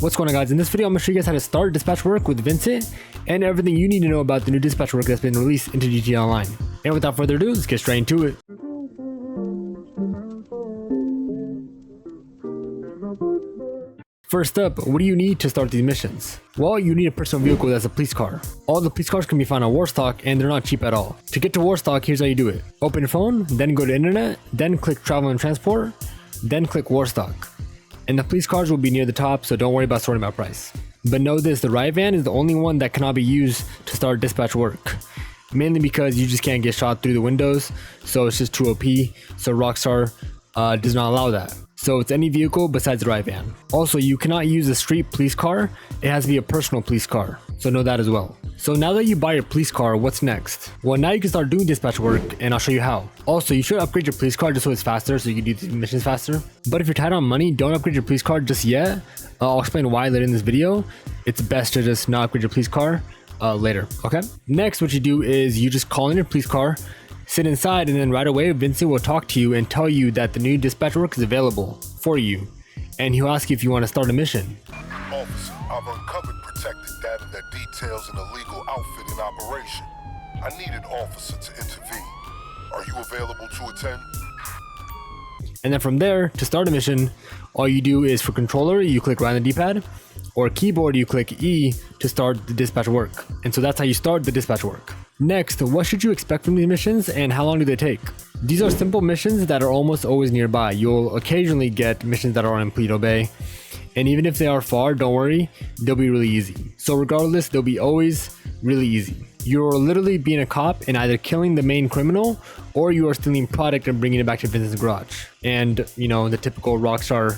What's going on, guys? In this video I'm going to show you guys how to start dispatch work with Vincent and everything you need to know about the new dispatch work that's been released into GTA Online. And without further ado, let's get straight into it. First up, what do you need to start these missions? Well, you need a personal vehicle that's a police car. All the police cars can be found on Warstock and they're not cheap at all. To get to Warstock, here's how you do it. Open your phone, then go to internet, then click travel and transport, then click Warstock. And the police cars will be near the top, so don't worry about sorting by price. But know this, the riot van is the only one that cannot be used to start dispatch work. Mainly because you just can't get shot through the windows, so it's just too OP, so Rockstar does not allow that. So it's any vehicle besides the riot van. Also, you cannot use a street police car, it has to be a personal police car, so know that as well. So now that you buy your police car, what's next? Well, now you can start doing dispatch work, and I'll show you how. Also, you should upgrade your police car just so it's faster, so you can do these missions faster. But if you're tight on money, don't upgrade your police car just yet. I'll explain why later in this video. It's best to just not upgrade your police car later, okay? Next, what you do is you just call in your police car, sit inside, and then right away Vincent will talk to you and tell you that the new dispatch work is available for you, and he'll ask you if you want to start a mission. Officer, I've uncovered protected data that details an illegal outfit in operation. I need an officer to intervene. Are you available to attend? And then from there, to start a mission, all you do is for controller, you click right on the D-pad, or keyboard, you click E to start the dispatch work. And so that's how you start the dispatch work. Next, what should you expect from these missions and how long do they take? These are simple missions that are almost always nearby. You'll occasionally get missions that are in Paleto Bay, and even if they are far, don't worry, they'll be really easy. So regardless, they'll be always really easy. You're literally being a cop and either killing the main criminal or you are stealing product and bringing it back to Vincent's garage. And you know, the typical Rockstar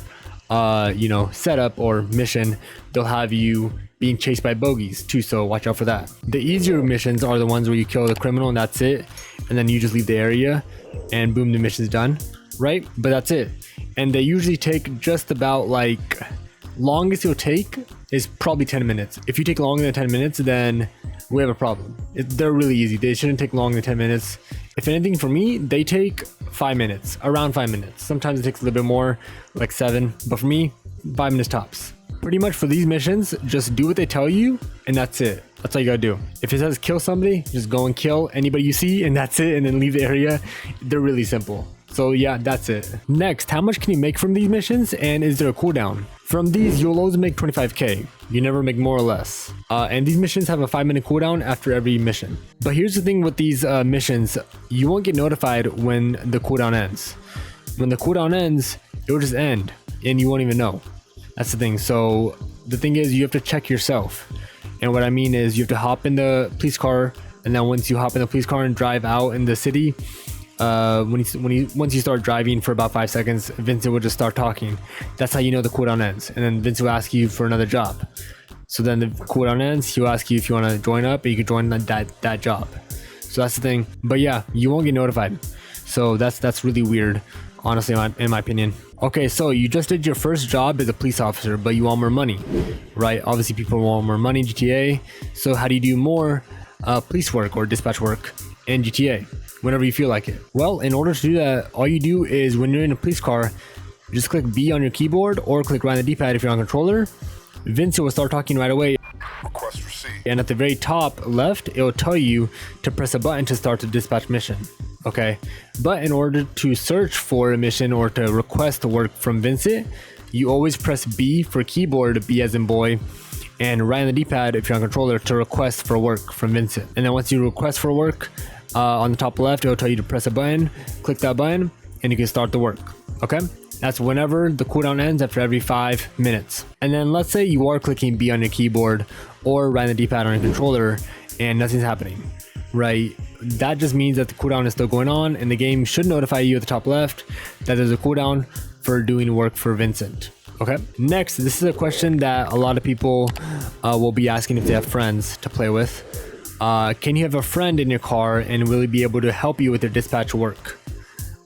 setup or mission, they'll have you being chased by bogeys too, so watch out for that. The easier missions are the ones where you kill the criminal and that's it, and then you just leave the area and boom, the mission's done, right? But that's it. And they usually take just about, like, longest you'll take is probably 10 minutes. If you take longer than 10 minutes, then we have a problem. They're really easy. They shouldn't take longer than 10 minutes. If anything, for me, they take 5 minutes, around 5 minutes. Sometimes it takes a little bit more, like 7, but for me, 5 minutes tops. Pretty much for these missions, just do what they tell you and that's it. That's all you gotta do. If it says kill somebody, just go and kill anybody you see and that's it, and then leave the area. They're really simple. So yeah, that's it. Next, how much can you make from these missions, and is there a cooldown? From these, you'll always make 25k. You never make more or less. And these missions have a 5-minute cooldown after every mission. But here's the thing with these missions, you won't get notified when the cooldown ends. When the cooldown ends, it will just end and you won't even know. That's the thing. So the thing is, you have to check yourself. And what I mean is you have to hop in the police car, and then once you hop in the police car and drive out in the city, once you start driving for about 5 seconds, Vincent will just start talking. That's how you know the cooldown ends. And then Vincent will ask you for another job. So then the cooldown ends, he'll ask you if you want to join up, and you can join that job. So that's the thing. But yeah, you won't get notified. So that's really weird, honestly, in my opinion. Okay, so you just did your first job as a police officer, but you want more money, right? Obviously, people want more money in GTA. So how do you do more police work or dispatch work in GTA whenever you feel like it? Well, in order to do that, all you do is when you're in a police car, just click B on your keyboard or click right on the D-pad if you're on controller. Vincent will start talking right away. Request received. And at the very top left, it will tell you to press a button to start the dispatch mission. Okay, but in order to search for a mission or to request work from Vincent, you always press B for keyboard, B as in boy, and right on the D-pad if you're on controller to request for work from Vincent. And then once you request for work, on the top left, it'll tell you to press a button, click that button, and you can start the work. Okay, that's whenever the cooldown ends, after every 5 minutes. And then let's say you are clicking B on your keyboard or right on the D-pad on your controller and nothing's happening, right? That just means that the cooldown is still going on, and the game should notify you at the top left that there's a cooldown for doing work for Vincent. Okay, next, this is a question that a lot of people will be asking if they have friends to play with. Can you have a friend in your car and will he be able to help you with your dispatch work?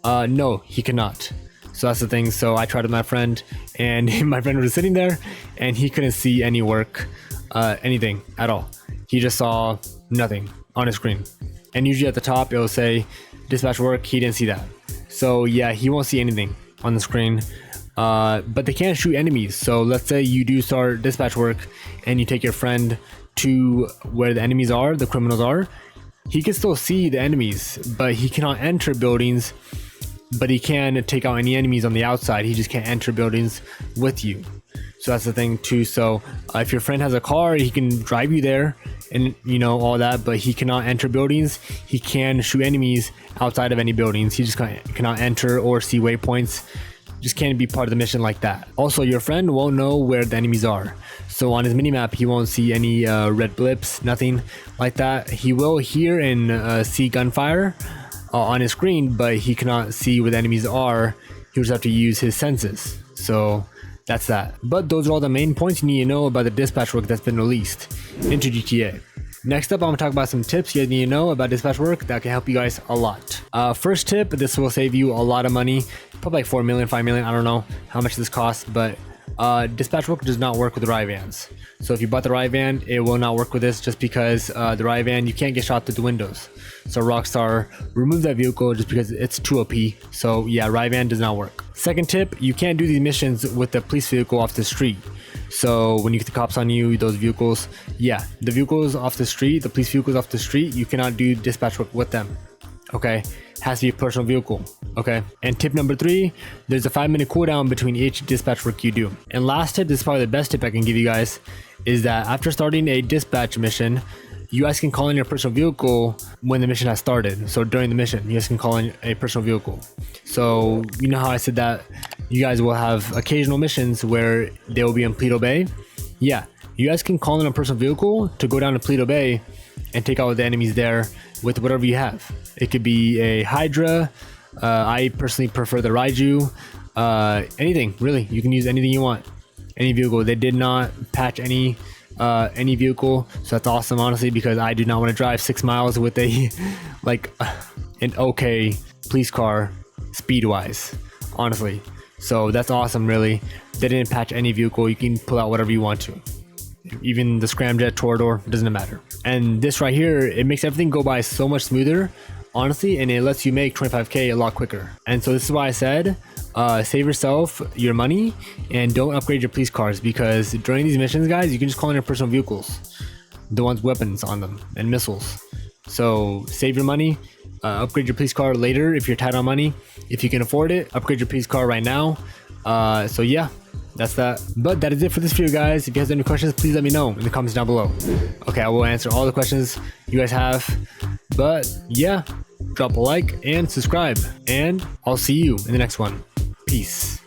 No, he cannot. So that's the thing. So I tried with my friend, and my friend was sitting there and he couldn't see any work, anything at all. He just saw nothing on his screen. And usually at the top, it'll say dispatch work. He didn't see that. So yeah, he won't see anything on the screen. but they can't shoot enemies. So let's say you do start dispatch work and you take your friend to where the enemies are, the criminals are. He can still see the enemies, but he cannot enter buildings, but he can take out any enemies on the outside. He just can't enter buildings with you. So that's the thing too. So if your friend has a car, he can drive you there and you know all that, but he cannot enter buildings. He can shoot enemies outside of any buildings. He just cannot enter or see waypoints. Just can't be part of the mission like that. Also, your friend won't know where the enemies are. So on his minimap, he won't see any red blips, nothing like that. He will hear and see gunfire on his screen, but he cannot see where the enemies are. He'll just have to use his senses. So that's that. But those are all the main points you need to know about the dispatch work that's been released into GTA. Next up, I'm gonna talk about some tips you guys need to know about dispatch work that can help you guys a lot. First tip, this will save you a lot of money, probably like 4 million, 5 million, I don't know how much this costs, but dispatch work does not work with riot vans. So if you bought the riot van, it will not work with this just because the riot van, you can't get shot through the windows. So Rockstar removed that vehicle just because it's too OP. So yeah, riot van does not work. Second tip, you can't do these missions with the police vehicle off the street. So when you get the cops on you, those vehicles, yeah, the vehicles off the street, the police vehicles off the street, you cannot do dispatch work with them. Okay, has to be a personal vehicle. Okay, and tip number 3, there's a 5-minute cooldown between each dispatch work you do. And last tip, this is probably the best tip I can give you guys, is that after starting a dispatch mission, you guys can call in your personal vehicle when the mission has started. So during the mission, you guys can call in a personal vehicle. So you know how I said that you guys will have occasional missions where they will be in Paleto Bay? Yeah, you guys can call in a personal vehicle to go down to Paleto Bay and take out the enemies there with whatever you have. It could be a Hydra. I personally prefer the Raiju. Anything, really. You can use anything you want. Any vehicle. They did not patch any vehicle, so that's awesome, honestly, because I do not want to drive 6 miles with a like an okay police car speed wise, honestly. So that's awesome, really. They didn't patch any vehicle. You can pull out whatever you want to, even the scramjet, Torador, doesn't matter. And this right here, it makes everything go by so much smoother, honestly, and it lets you make 25k a lot quicker. And so this is why I said save yourself your money and don't upgrade your police cars, because during these missions, guys, you can just call in your personal vehicles, the ones with weapons on them and missiles. So save your money, upgrade your police car later if you're tight on money. If you can afford it, upgrade your police car right now. So yeah, that's that. But that is it for this video, guys. If you guys have any questions, please let me know in the comments down below. Okay, I will answer all the questions you guys have. But yeah, drop a like and subscribe, and I'll see you in the next one. Peace.